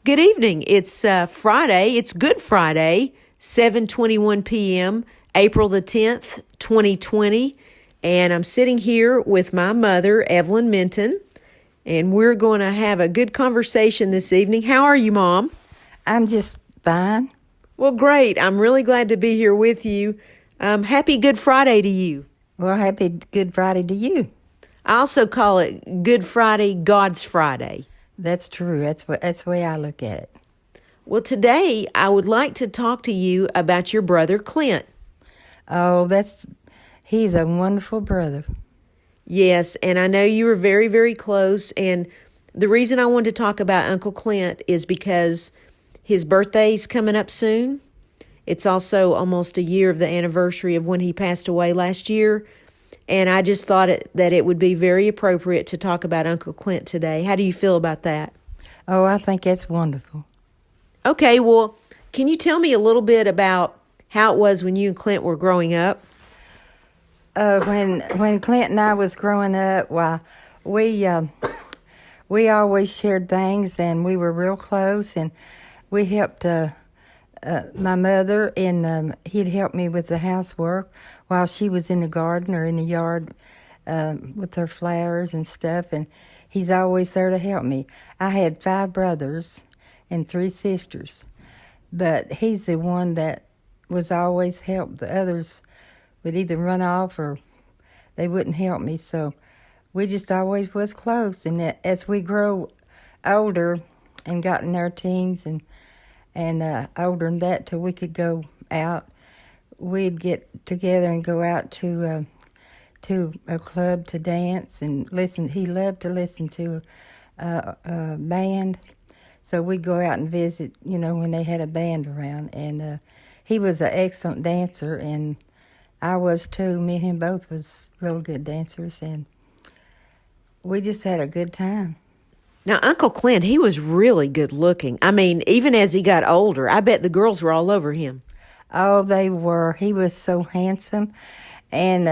Good evening. It's Friday. It's Good Friday, 7:21 p.m., April the 10th, 2020. And I'm sitting here with my mother, Evelyn Minton, and we're going to have a good conversation this evening. How are you, Mom? I'm just fine. Well, great. I'm really glad to be here with you. Happy Good Friday to you. Well, happy Good Friday to you. I also call it Good Friday, God's Friday. That's true. That's the way I look at it. Well, today I would like to talk to you about your brother, Clint. Oh, he's a wonderful brother. Yes, and I know you were very, very close. And the reason I wanted to talk about Uncle Clint is because his birthday's coming up soon. It's also almost a year of the anniversary of when he passed away last year. And I just thought that it would be very appropriate to talk about Uncle Clint today. How do you feel about that? Oh, I think that's wonderful. Okay, well, can you tell me a little bit about how it was when you and Clint were growing up? When Clint and I was growing up, well, we always shared things, and we were real close, and we helped my mother, and he'd help me with the housework while she was in the garden or in the yard with her flowers and stuff, and he's always there to help me. I had 5 brothers and 3 sisters, but he's the one that was always helped. The others would either run off or they wouldn't help me, so we just always was close. And as we grow older and got in our teens and older than that till we could go out, we'd get together and go out to a club to dance and listen. He loved to listen to a band, so we'd go out and visit, when they had a band around. And he was an excellent dancer, and I was too. Me and him both was real good dancers, and we just had a good time. Now, Uncle Clint, he was really good looking. I mean, even as he got older, I bet the girls were all over him. Oh, they were. He was so handsome. And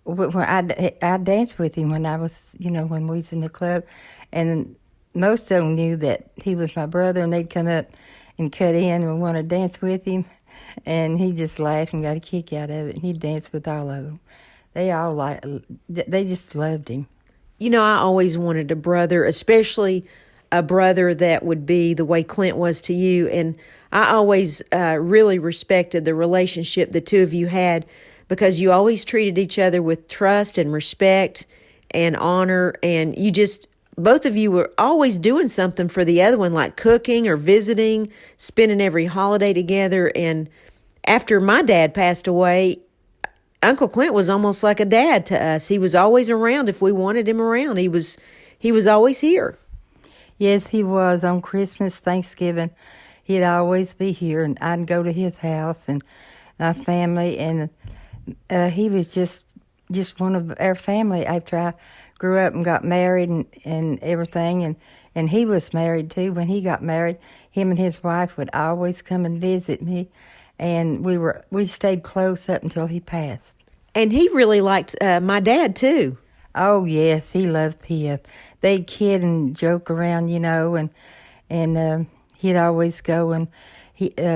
when I danced with him when I was, when we was in the club. And most of them knew that he was my brother, and they'd come up and cut in and want to dance with him. And he just laughed and got a kick out of it. And he danced with all of them. They just loved him. I always wanted a brother, especially a brother that would be the way Clint was to you. And I always really respected the relationship the two of you had, because you always treated each other with trust and respect and honor. And both of you were always doing something for the other one, like cooking or visiting, spending every holiday together. And after my dad passed away, Uncle Clint was almost like a dad to us. He was always around if we wanted him around. He was always here. Yes, he was. On Christmas, Thanksgiving, he'd always be here, and I'd go to his house and my family, and he was just one of our family after I grew up and got married and everything, and he was married too. When he got married, him and his wife would always come and visit me, and we stayed close up until he passed. And he really liked my dad too. Oh yes, he loved Piff. They'd kid and joke around, and he'd always go, and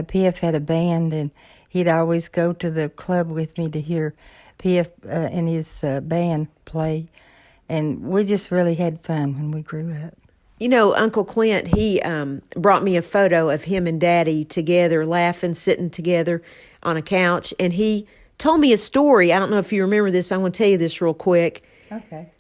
Piff had a band, and he'd always go to the club with me to hear Piff and his band play, and we just really had fun when we grew up. Uncle Clint, he brought me a photo of him and Daddy together, laughing, sitting together on a couch, and he told me a story. I don't know if you remember this. I'm going to tell you this real quick. Okay.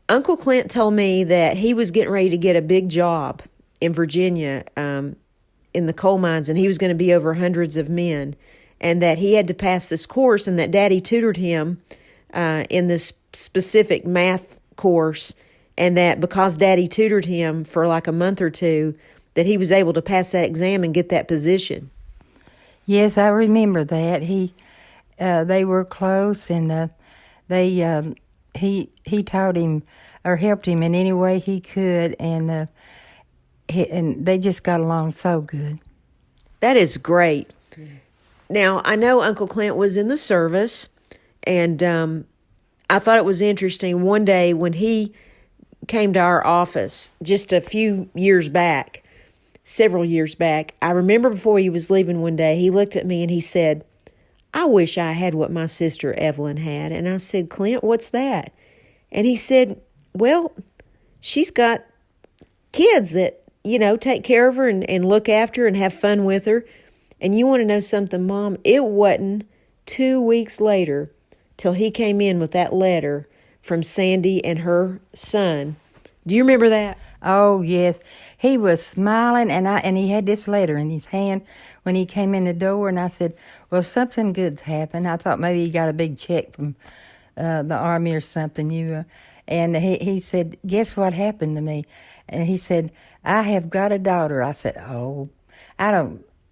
Uncle Clint told me that he was getting ready to get a big job in Virginia in the coal mines, and he was going to be over hundreds of men, and that he had to pass this course, and that Daddy tutored him in this specific math course, and that because Daddy tutored him for like a month or two, that he was able to pass that exam and get that position. Yes, I remember that. They were close, and he taught him or helped him in any way he could, and they just got along so good. That is great. Yeah. Now, I know Uncle Clint was in the service, and I thought it was interesting. One day when he came to our office just a few years back, several years back. I remember before he was leaving one day, he looked at me and he said, I wish I had what my sister Evelyn had. And I said, Clint, what's that? And he said, well, she's got kids that, take care of her and look after her and have fun with her. And you want to know something, Mom? It wasn't 2 weeks later till he came in with that letter from Sandy and her son. Do you remember that? Oh, yes. He was smiling, and he had this letter in his hand when he came in the door, and I said, well, something good's happened. I thought maybe he got a big check from the Army or something. And he said, guess what happened to me? And he said, I have got a daughter. I said, oh,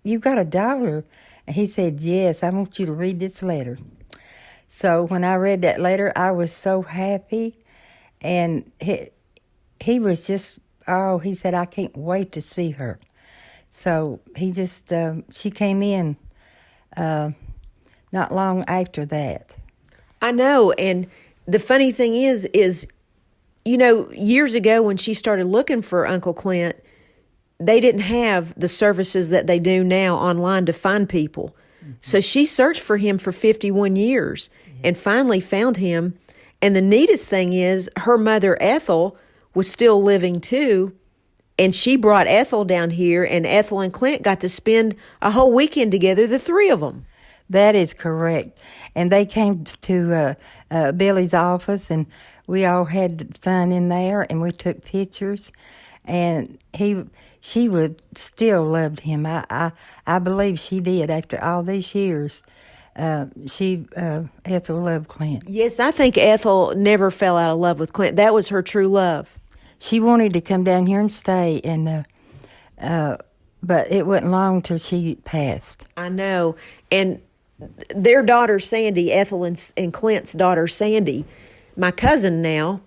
you got a daughter? And he said, yes, I want you to read this letter. So when I read that letter, I was so happy, and he was just, he said, I can't wait to see her. So he just, she came in not long after that. I know, and the funny thing is, years ago when she started looking for Uncle Clint, they didn't have the services that they do now online to find people. Mm-hmm. So she searched for him for 51 years and finally found him. And the neatest thing is her mother, Ethel, was still living too. And she brought Ethel down here, and Ethel and Clint got to spend a whole weekend together, the three of them. That is correct. And they came to Billy's office, and we all had fun in there, and we took pictures. And she would still loved him. I believe she did after all these years. Ethel loved Clint. Yes, I think Ethel never fell out of love with Clint. That was her true love. She wanted to come down here and stay, and but it wasn't long till she passed. I know. And their daughter, Sandy, Ethel and Clint's daughter, Sandy, my cousin now,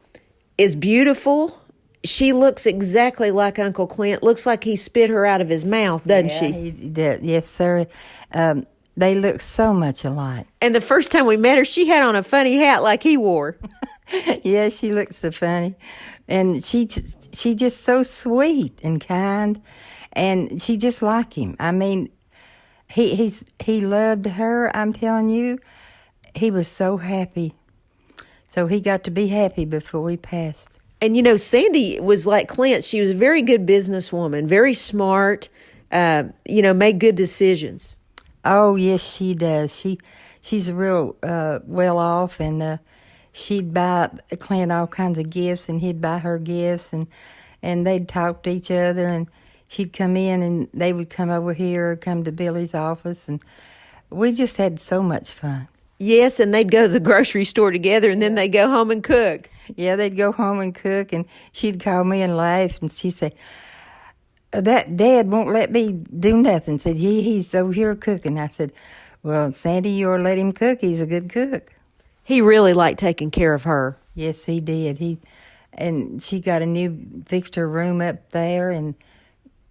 is beautiful. She looks exactly like Uncle Clint. Looks like he spit her out of his mouth, doesn't she? He did. Yes, sir. They look so much alike. And the first time we met her, she had on a funny hat like he wore. Yeah, she looked so funny. And she just so sweet and kind, and she just like him. I mean, he loved her. I'm telling you, he was so happy. So he got to be happy before he passed. And Sandy was like Clint. She was a very good businesswoman, very smart. Made good decisions. Oh yes, she does. She's real well off, and she'd buy Clint all kinds of gifts, and he'd buy her gifts, and they'd talk to each other, and she'd come in, and they would come over here or come to Billy's office, and we just had so much fun. Yes, and they'd go to the grocery store together, and then they'd go home and cook. Yeah, they'd go home and cook, and she'd call me and laugh, and she'd say, that Dad won't let me do nothing. Said, he's over here cooking. I said, well, Sandy, you ought to let him cook. He's a good cook. He really liked taking care of her. Yes, he did. And she fixed her room up there and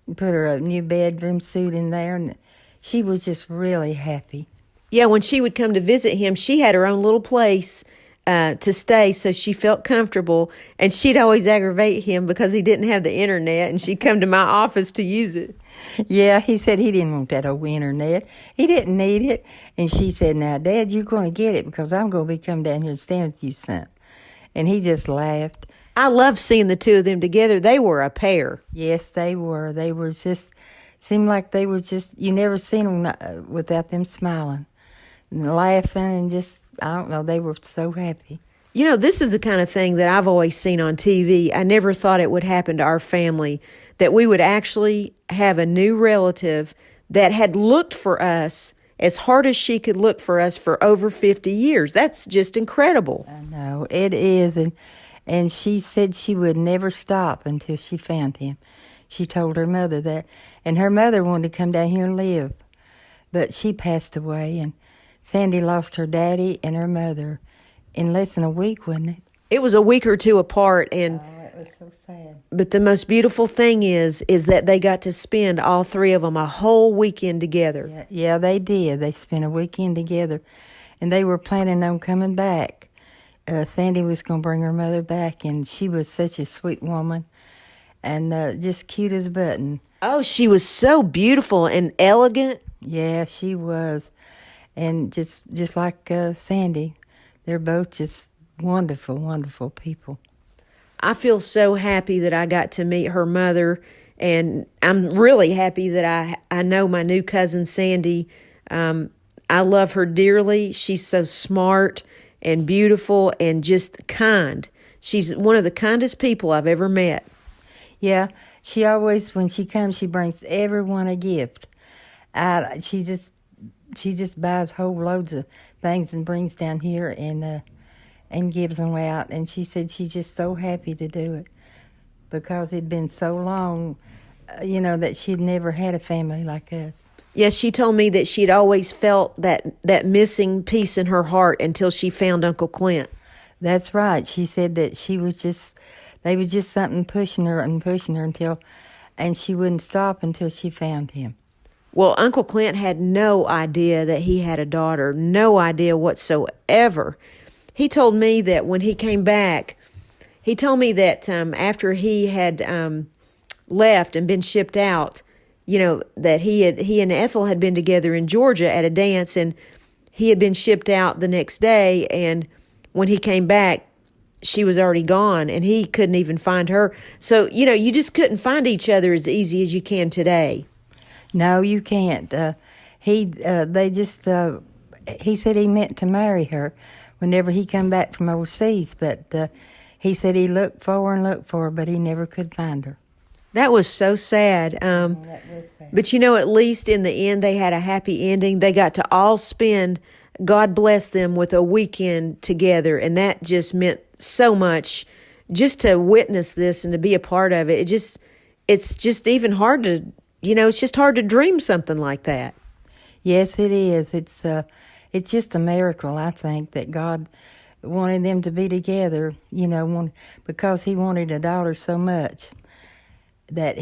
put her a new bedroom suit in there, and she was just really happy. Yeah, when she would come to visit him, she had her own little place to stay, so she felt comfortable, and she'd always aggravate him because he didn't have the internet, and she'd come to my office to use it. Yeah, he said he didn't want that old internet. He didn't need it. And she said, now, Dad, you're going to get it because I'm going to be coming down here and staying with you, son. And he just laughed. I loved seeing the two of them together. They were a pair. Yes, they were. They were just, seemed like they were just, you never seen them without them smiling and laughing and just, I don't know, they were so happy. This is the kind of thing that I've always seen on TV. I never thought it would happen to our family, that we would actually have a new relative that had looked for us as hard as she could look for us for over 50 years. That's just incredible. I know, it is. And she said she would never stop until she found him. She told her mother that. And her mother wanted to come down here and live. But she passed away, and Sandy lost her daddy and her mother in less than a week, wasn't it? It was a week or two apart, and it was so sad. But the most beautiful thing is that they got to spend, all three of them, a whole weekend together. Yeah, they did. They spent a weekend together, and they were planning on coming back. Sandy was going to bring her mother back, and she was such a sweet woman. and just cute as a button. Oh, she was so beautiful and elegant. Yeah, she was. And just like Sandy, they're both just wonderful, wonderful people. I feel so happy that I got to meet her mother, and I'm really happy that I know my new cousin Sandy. I love her dearly. She's so smart and beautiful and just kind. She's one of the kindest people I've ever met. Yeah, she always, when she comes, she brings everyone a gift. She just buys whole loads of things and brings down here and gives them out. And she said she's just so happy to do it because it'd been so long, that she'd never had a family like us. Yes, she told me that she'd always felt that missing piece in her heart until she found Uncle Clint. That's right. She said that they was just something pushing her and she wouldn't stop until she found him. Well, Uncle Clint had no idea that he had a daughter, no idea whatsoever. He told me that when he came back, he told me that after he had left and been shipped out, that he and Ethel had been together in Georgia at a dance, and he had been shipped out the next day, and when he came back, she was already gone, and he couldn't even find her. So, you just couldn't find each other as easy as you can today. No, you can't. He said he meant to marry her whenever he come back from overseas, but he said he looked for her, but he never could find her. That was so sad. That was sad. But at least in the end, they had a happy ending. They got to all spend, God bless them, with a weekend together, and that just meant so much. Just to witness this and to be a part of it, it's just even hard to, it's just hard to dream something like that. Yes, it is. It's just a miracle, I think, that God wanted them to be together, because he wanted a daughter so much that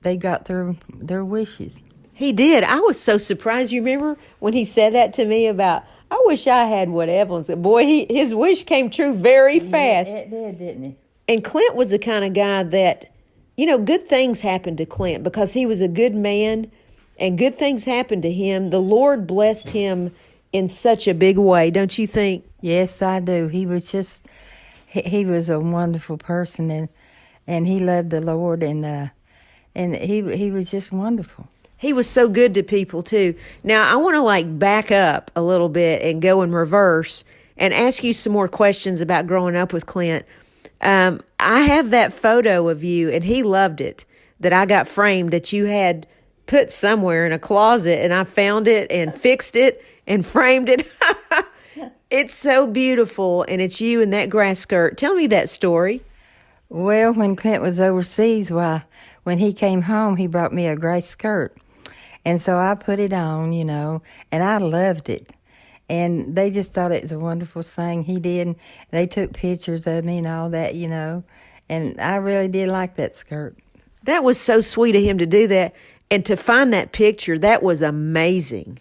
they got their wishes. He did. I was so surprised. You remember when he said that to me about, I wish I had what Evelyn said. Boy, his wish came true very fast. Yeah, it did, didn't it? And Clint was the kind of guy that, good things happened to Clint because he was a good man and good things happened to him. The Lord blessed him in such a big way, don't you think? Yes, I do. He was he was a wonderful person, and he loved the Lord, and he was just wonderful. He was so good to people, too. Now, I want to, back up a little bit and go in reverse and ask you some more questions about growing up with Clint. I have that photo of you, and he loved it, that I got framed, that you had put somewhere in a closet, and I found it and fixed it and framed it. It's so beautiful, and it's you in that grass skirt. Tell me that story. Well, when Clint was overseas, when he came home, he brought me a gray skirt. And so I put it on, and I loved it. And they just thought it was a wonderful thing he did. And they took pictures of me and all that, And I really did like that skirt. That was so sweet of him to do that. And to find that picture, that was amazing.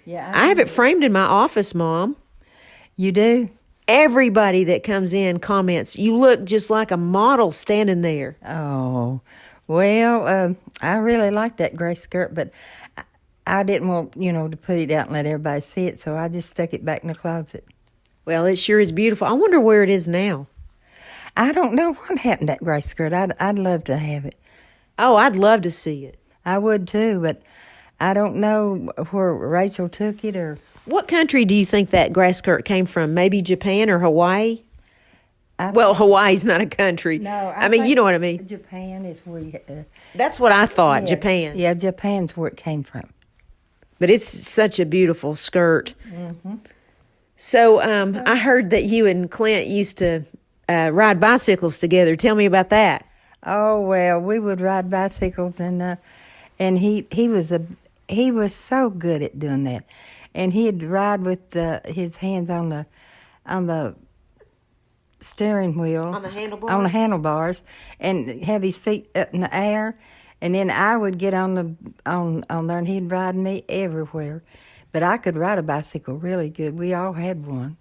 Yeah, I have it framed in my office, Mom. You do? Everybody that comes in comments, you look just like a model standing there. Oh, well, I really liked that gray skirt, but I didn't want, to put it out and let everybody see it, so I just stuck it back in the closet. Well, it sure is beautiful. I wonder where it is now. I don't know what happened to that gray skirt. I'd love to have it. Oh, I'd love to see it. I would too, but I don't know where Rachel took it or... What country do you think that grass skirt came from? Maybe Japan or Hawaii? Well, Hawaii's not a country. No, I mean, you know what I mean. Japan is where you... That's what I thought, yeah, Japan. Yeah, Japan's where it came from. But it's such a beautiful skirt. Mm-hmm. So I heard that you and Clint used to ride bicycles together. Tell me about that. Oh, well, we would ride bicycles, and he was so good at doing that. And he'd ride with his hands on the steering wheel, on the handlebars, and have his feet up in the air. And then I would get on there, and he'd ride me everywhere. But I could ride a bicycle really good. We all had one.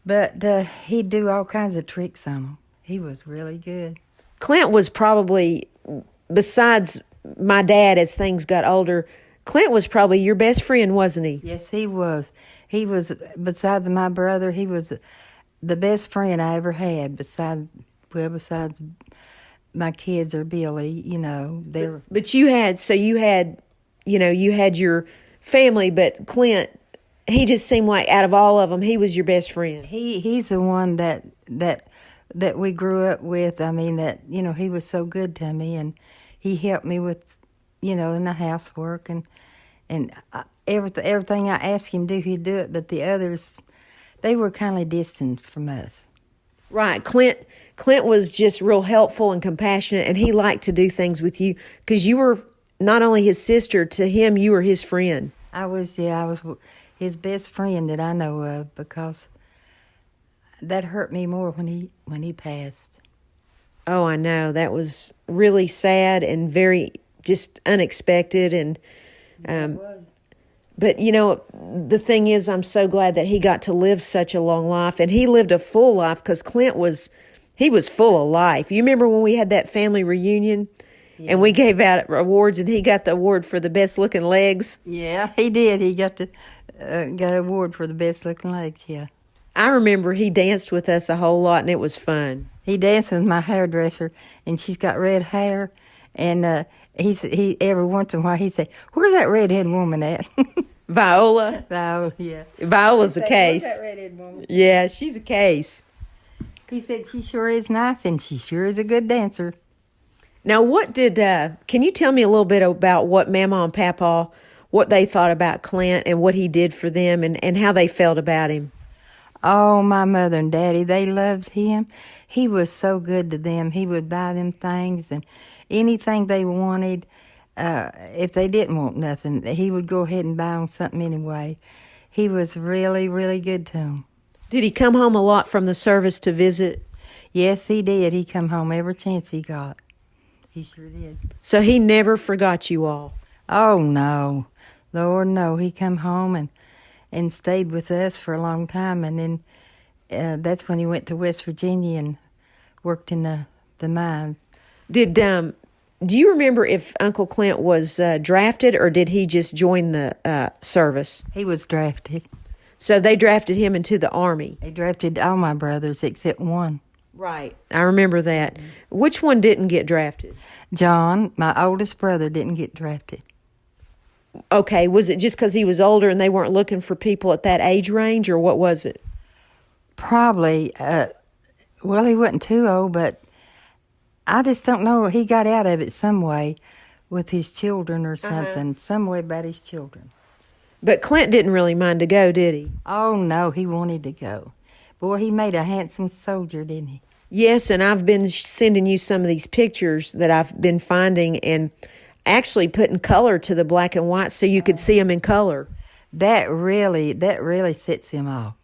But he'd do all kinds of tricks on them. He was really good. Clint was probably, besides my dad as things got older, Clint was probably your best friend, wasn't he? Yes, he was. He was, besides my brother, he was the best friend I ever had, besides my kids or Billy, you know. But you had your family, but Clint, he just seemed like out of all of them, he was your best friend. He's the one that we grew up with. I mean, that, you know, he was so good to me, and he helped me with, you know, in the housework, and everything I asked him to do, he'd do it. But the others, they were kind of distant from us. Right. Clint was just real helpful and compassionate, and he liked to do things with you because you were not only his sister, to him, you were his friend. I was his best friend that I know of, because that hurt me more when he passed. Oh, I know. That was really sad and very just unexpected. And but, you know, the thing is, I'm so glad that he got to live such a long life. And he lived a full life because Clint was full of life. You remember when we had that family reunion? Yeah. And we gave out awards, and he got the award for the best looking legs? Yeah, he did. He got an award for the best looking legs, yeah. I remember he danced with us a whole lot, and it was fun. He danced with my hairdresser, and she's got red hair, and he every once in a while he'd say, "Where's that redhead woman at?" Viola? Viola, yeah. Viola's a case. Where's that redhead woman? Yeah, she's a case. He said she sure is nice, and she sure is a good dancer. Now, can you tell me a little bit about what Mama and Papa, what they thought about Clint and what he did for them, and how they felt about him? Oh, my mother and daddy, they loved him. He was so good to them. He would buy them things and anything they wanted. If they didn't want nothing, he would go ahead and buy them something anyway. He was really, really good to them. Did he come home a lot from the service to visit? Yes, he did. He come home every chance he got. He sure did. So he never forgot you all? Oh, no. Lord, no. He come home and stayed with us for a long time, and then that's when he went to West Virginia and worked in the mine. Do you remember if Uncle Clint was drafted, or did he just join the service? He was drafted. So they drafted him into the Army? They drafted all my brothers except one. Right. I remember that. Mm-hmm. Which one didn't get drafted? John, my oldest brother, didn't get drafted. Okay. Was it just because he was older and they weren't looking for people at that age range, or what was it? Probably. Well, he wasn't too old, but I just don't know. He got out of it some way with his children or something. Some way about his children. But Clint didn't really mind to go, did he? Oh, no. He wanted to go. Boy, he made a handsome soldier, didn't he? Yes, and I've been sending you some of these pictures that I've been finding and actually putting color to the black and white so you could see them in color. That really sets him off.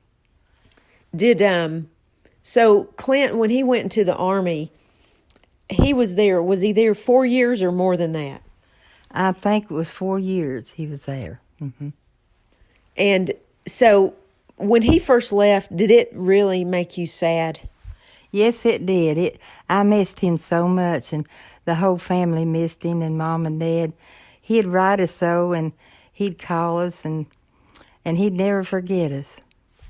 So Clint, when he went into the Army, was he there 4 years or more than that? I think it was 4 years he was there. Mm-hmm. And so when he first left, did it really make you sad? Yes, it did. I missed him so much, and the whole family missed him, and Mom and Dad. He'd write us so, and he'd call us, and he'd never forget us.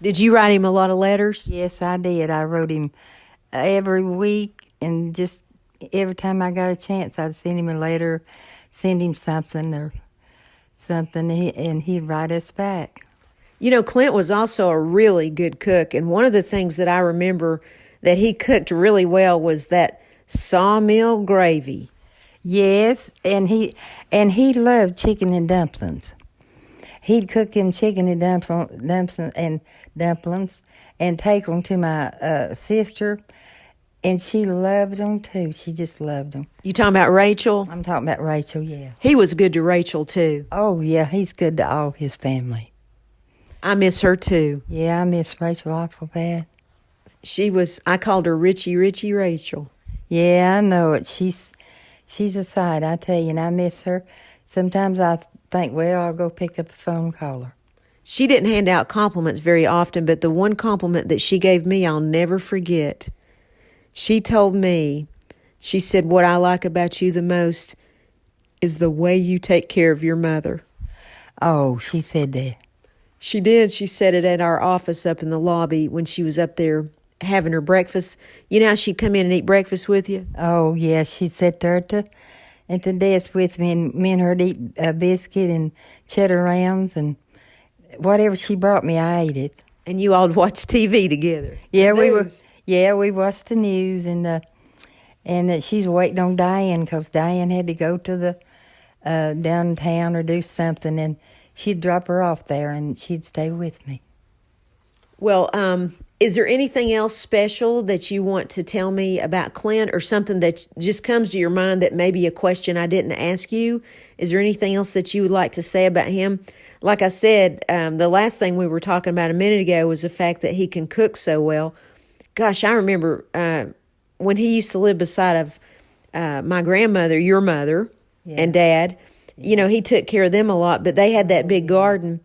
Did you write him a lot of letters? Yes, I did. I wrote him every week, and just every time I got a chance, I'd send him a letter, send him something, and he'd write us back. You know, Clint was also a really good cook, and one of the things that I remember that he cooked really well was that sawmill gravy. Yes, and he loved chicken and dumplings. He'd cook him chicken and dumplings and take them to my sister, and she loved them too. She just loved them. You talking about Rachel? I'm talking about Rachel, yeah. He was good to Rachel too. Oh, yeah, he's good to all his family. I miss her too. Yeah, I miss Rachel awful bad. I called her Richie Rachel. Yeah, I know it. She's a sight, I tell you, and I miss her. Sometimes I think, well, I'll go pick up a phone and call her. She didn't hand out compliments very often, but the one compliment that she gave me I'll never forget. She told me She said, what I like about you the most is the way you take care of your mother. Oh, she said that. She did. She said it at our office up in the lobby when she was up there having her breakfast. You know how she'd come in and eat breakfast with you? Oh, yeah, she sat there at the desk with me, and me and her'd eat a biscuit and cheddar rounds, and whatever she brought me, I ate it. And you all would watch TV together. Yeah, we watched the news, and she's waiting on Diane because Diane had to go to the downtown or do something, and she'd drop her off there, and she'd stay with me. Well, is there anything else special that you want to tell me about Clint, or something that just comes to your mind that maybe a question I didn't ask you? Is there anything else that you would like to say about him? Like I said, the last thing we were talking about a minute ago was the fact that he can cook so well. Gosh, I remember when he used to live beside of my grandmother, your mother, and Dad. You know, he took care of them a lot, but they had that big garden.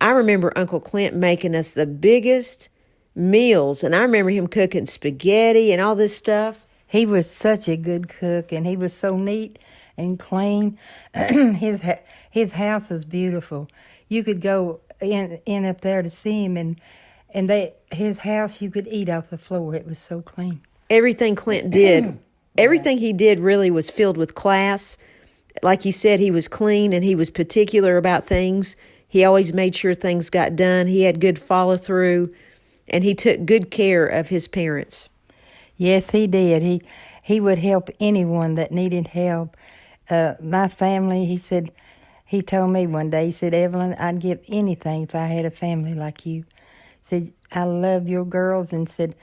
I remember Uncle Clint making us the biggest meals, and I remember him cooking spaghetti and all this stuff. He was such a good cook, and he was so neat and clean. His house was beautiful. You could go in up there to see him, and his house, you could eat off the floor. It was so clean. Everything Clint did, everything he did really was filled with class. Like you said, he was clean and he was particular about things. He always made sure things got done. He had good follow-through, and he took good care of his parents. Yes, he did. He would help anyone that needed help. My family, he told me one day, he said, Evelyn, I'd give anything if I had a family like you. Said, I love your girls, and said,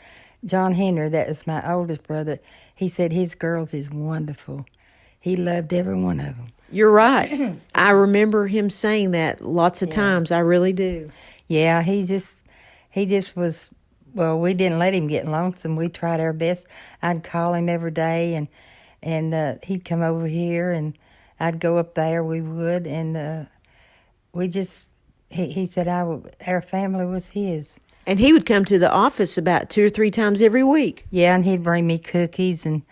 John Henry, that was my oldest brother, he said his girls is wonderful. He loved every one of them. You're right. I remember him saying that lots of times. I really do. Yeah, he just was, well, we didn't let him get lonesome. We tried our best. I'd call him every day, and he'd come over here, and I'd go up there, we would, and he said our family was his. And he would come to the office about 2 or 3 times every week. Yeah, and he'd bring me cookies and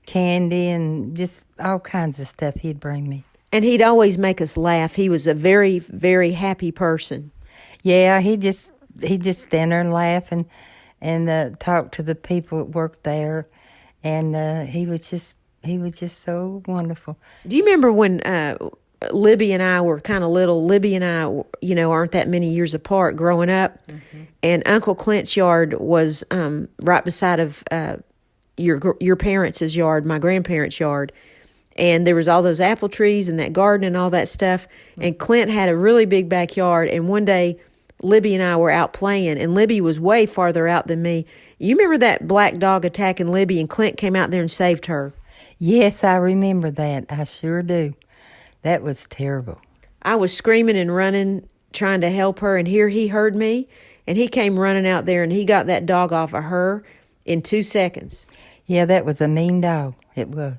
candy and just all kinds of stuff he'd bring me. And he'd always make us laugh. He was a very, very happy person. Yeah, he'd just stand there and laugh and talk to the people that worked there, and he was just so wonderful. Do you remember when Libby and I were kind of little? Libby and I, aren't that many years apart growing up, and Uncle Clint's yard was right beside of your parents' yard, my grandparents' yard. And there was all those apple trees and that garden and all that stuff. And Clint had a really big backyard. And one day, Libby and I were out playing, and Libby was way farther out than me. You remember that black dog attacking Libby, and Clint came out there and saved her? Yes, I remember that. I sure do. That was terrible. I was screaming and running, trying to help her, and here he heard me, and he came running out there, and he got that dog off of her in 2 seconds. Yeah, that was a mean dog. It was.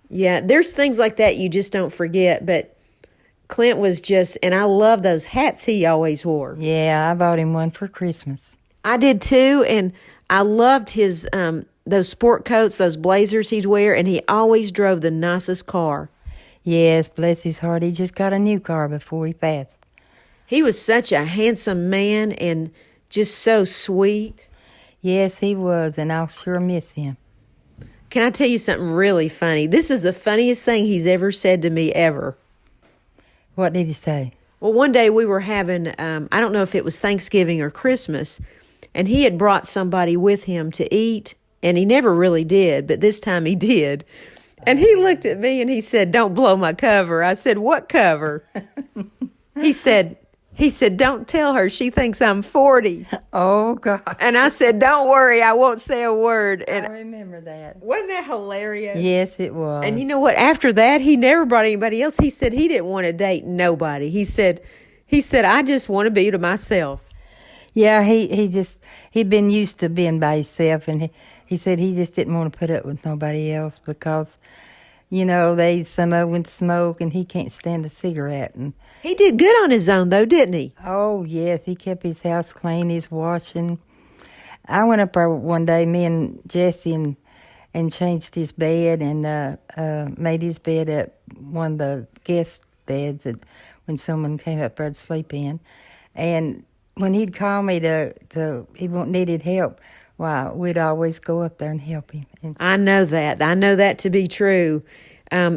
Yeah, there's things like that you just don't forget, but Clint was just, and I love those hats he always wore. Yeah, I bought him one for Christmas. I did too, and I loved his, those sport coats, those blazers he'd wear, and he always drove the nicest car. Yes, bless his heart, he just got a new car before he passed. He was such a handsome man and just so sweet. Yes, he was, and I'll sure miss him. Can I tell you something really funny? This is the funniest thing he's ever said to me ever. What did he say? Well, one day we were having, I don't know if it was Thanksgiving or Christmas, and he had brought somebody with him to eat, and he never really did, but this time he did. And he looked at me and he said, "Don't blow my cover." I said, "What cover?" He said, "Don't tell her. She thinks I'm 40. Oh, God. And I said, "Don't worry, I won't say a word." And I remember that. Wasn't that hilarious? Yes, it was. And you know what? After that, he never brought anybody else. He said he didn't want to date nobody. He said, "I just want to be to myself." Yeah, he'd been used to being by himself, and he said he just didn't want to put up with nobody else because, some of them would smoke, and he can't stand a cigarette. And he did good on his own, though, didn't he? Oh, yes, he kept his house clean, his washing. I went up there one day, me and Jesse, and changed his bed and made his bed up one of the guest beds that when someone came up there to sleep in. And when he'd call me he needed help, why, we'd always go up there and help him. And I know that. I know that to be true.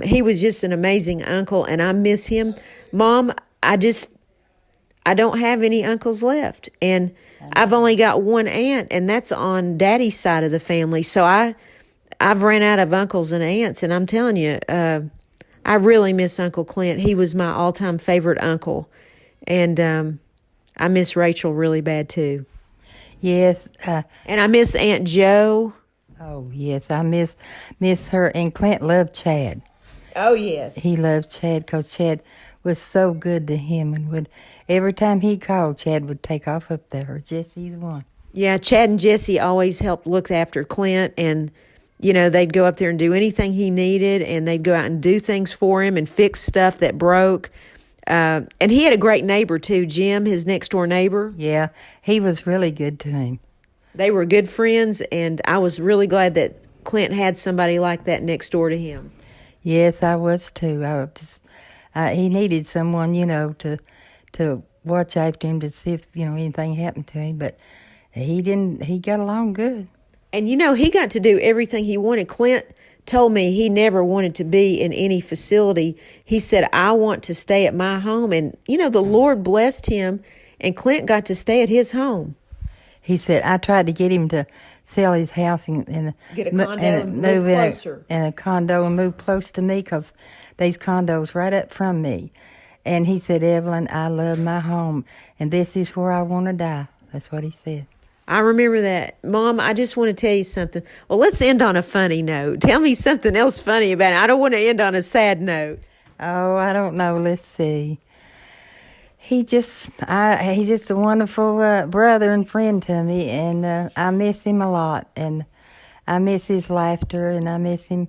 He was just an amazing uncle, and I miss him. Mom, I don't have any uncles left, and I've only got one aunt, and that's on Daddy's side of the family. So I've ran out of uncles and aunts, and I'm telling you, I really miss Uncle Clint. He was my all-time favorite uncle, and I miss Rachel really bad too. yes, And I miss Aunt Jo. oh yes, I miss her. And Clint loved Chad. Oh, yes. He loved Chad because Chad was so good to him, and every time he called, Chad would take off up there, or just either one. Yeah, Chad and Jesse always helped look after Clint, and, they'd go up there and do anything he needed, and they'd go out and do things for him and fix stuff that broke. And he had a great neighbor, too, Jim, his next-door neighbor. Yeah, he was really good to him. They were good friends, and I was really glad that Clint had somebody like that next door to him. Yes, I was too. He needed someone, to watch after him to see if, anything happened to him. But he didn't. He got along good. And, he got to do everything he wanted. Clint told me he never wanted to be in any facility. He said, I want to stay at my home. And, the Lord blessed him, and Clint got to stay at his home. He said, I tried to get him to sell his house and Get a condo and move closer. In a condo and move close to me, because these condos right up from me. And he said, Evelyn, I love my home, and this is where I want to die. That's what he said. I remember that. Mom, I just want to tell you something. Well, let's end on a funny note. Tell me something else funny about it. I don't want to end on a sad note. Oh, I don't know. Let's see. He's just a wonderful brother and friend to me, and I miss him a lot. And I miss his laughter, and I miss him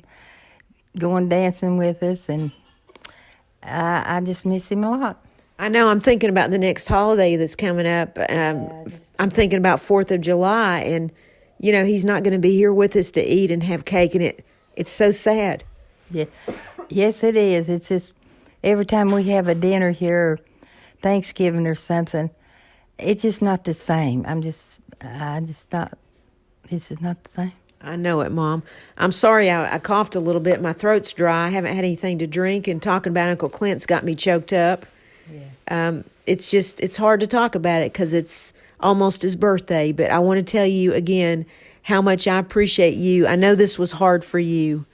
going dancing with us, and I just miss him a lot. I know. I'm thinking about the next holiday that's coming up. I'm thinking about 4th of July, and, he's not going to be here with us to eat and have cake, and it's so sad. Yeah. Yes, it is. It's just every time we have a dinner here, or Thanksgiving or something, it's just not the same. It's just not the same. I know it, Mom. I'm sorry I coughed a little bit. My throat's dry. I haven't had anything to drink, and talking about Uncle Clint's got me choked up. Yeah. It's hard to talk about it because it's almost his birthday, but I want to tell you again how much I appreciate you. I know this was hard for you,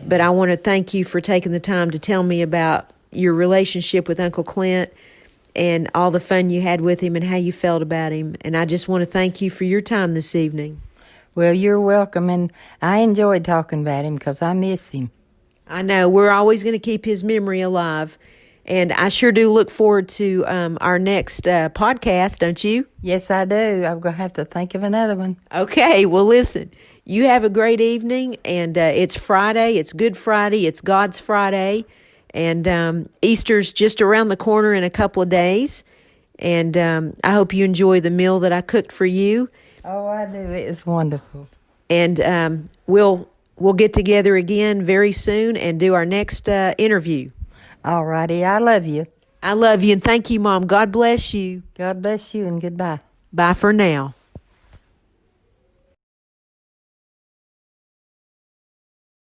but I want to thank you for taking the time to tell me about your relationship with Uncle Clint and all the fun you had with him and how you felt about him. And I just want to thank you for your time this evening. Well, you're welcome, and I enjoyed talking about him because I miss him. I know. We're always going to keep his memory alive. And I sure do look forward to our next podcast, don't you? Yes, I do. I'm going to have to think of another one. Okay. Well, listen, you have a great evening, and it's Friday. It's Good Friday. It's God's Friday. And Easter's just around the corner in a couple of days. And I hope you enjoy the meal that I cooked for you. Oh, I do. It was wonderful. And we'll get together again very soon and do our next interview. All righty. I love you. I love you, and thank you, Mom. God bless you. God bless you, and goodbye. Bye for now.